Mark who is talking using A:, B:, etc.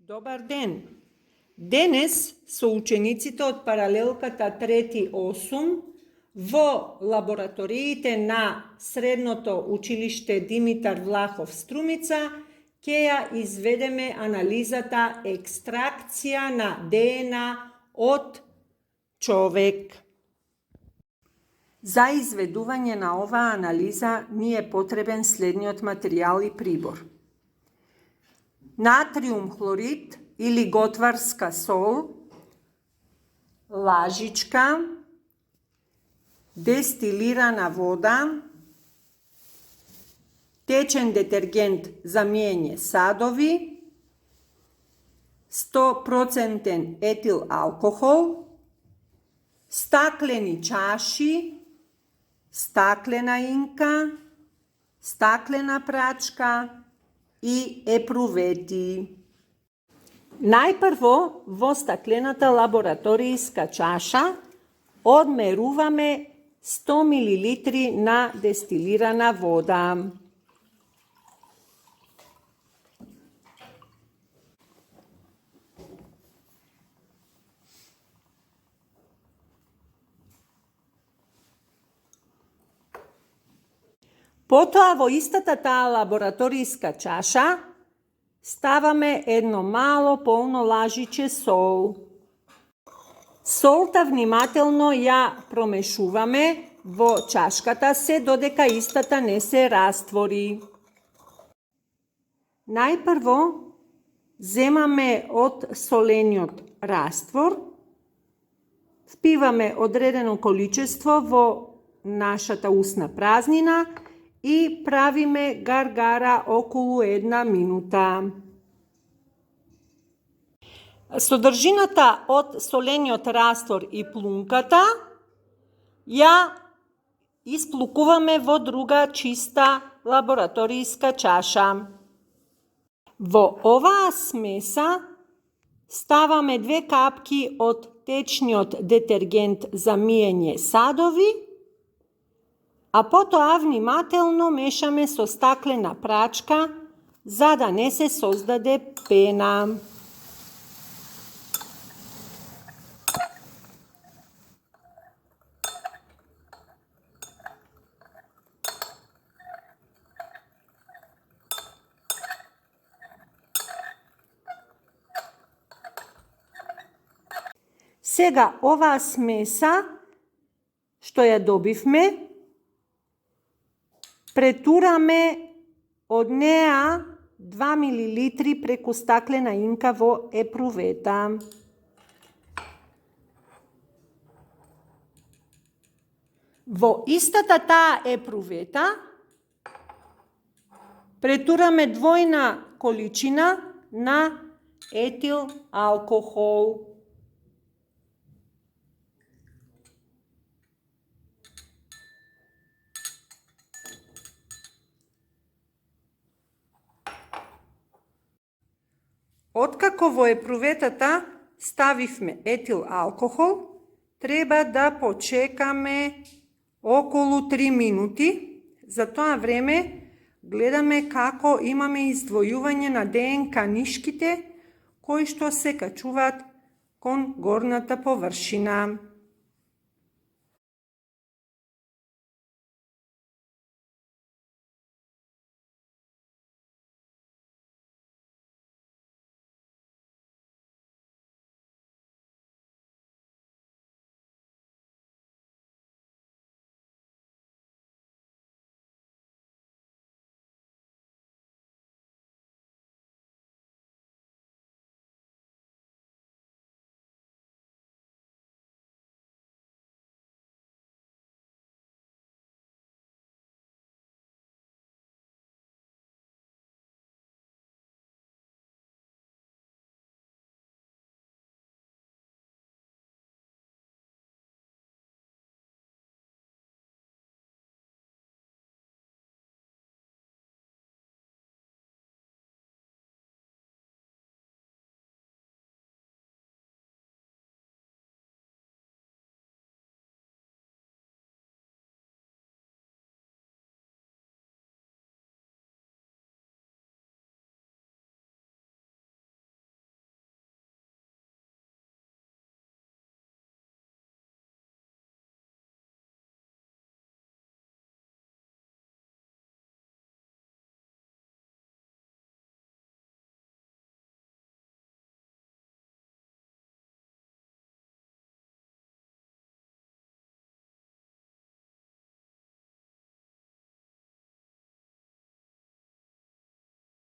A: Добар ден! Денес со учениците од паралелката 3-8 во лабораториите на Средното училиште Димитар Влахов Струмица ќе ја изведеме анализата екстракција на ДНА од човек. За изведување на оваа анализа ни е потребен следниот материјал и прибор. Натриум хлорид или готварска сол, лажичка, дестилирана вода, течен детергент за миење садови, 100% етил алкохол, стаклени чаши, стаклена инка, стаклена прачка и епрувети. Најпрво во стаклената лабораторијска чаша одмеруваме 100 мл на дестилирана вода. Потоа во истата таа лабораторијска чаша ставаме едно мало полно лажиче сол. Солта внимателно ја промешуваме во чашката се додека истата не се раствори. Најпрво земаме од солениот раствор, впиваме одредено количество во нашата устна празнина и правиме гаргара околу 1 минута. Содржината од солениот раствор и плунката ја исплукуваме во друга чиста лабораторијска чаша. Во оваа смеса ставаме 2 капки од течниот детергент за миење садови, а потоа внимателно мешаме со стаклена прачка за да не се создаде пена. Сега оваа смеса што ја добивме, претураме од неа 2 мл преку стаклена инка во епрувета. Во истата таа епрувета претураме двојна количина на етил алкохол. Откако во епруветата ставивме етил алкохол, треба да почекаме околу 3 минути. За тоа време гледаме како имаме издвојување на ДНК нишките кои што се качуваат кон горната површина.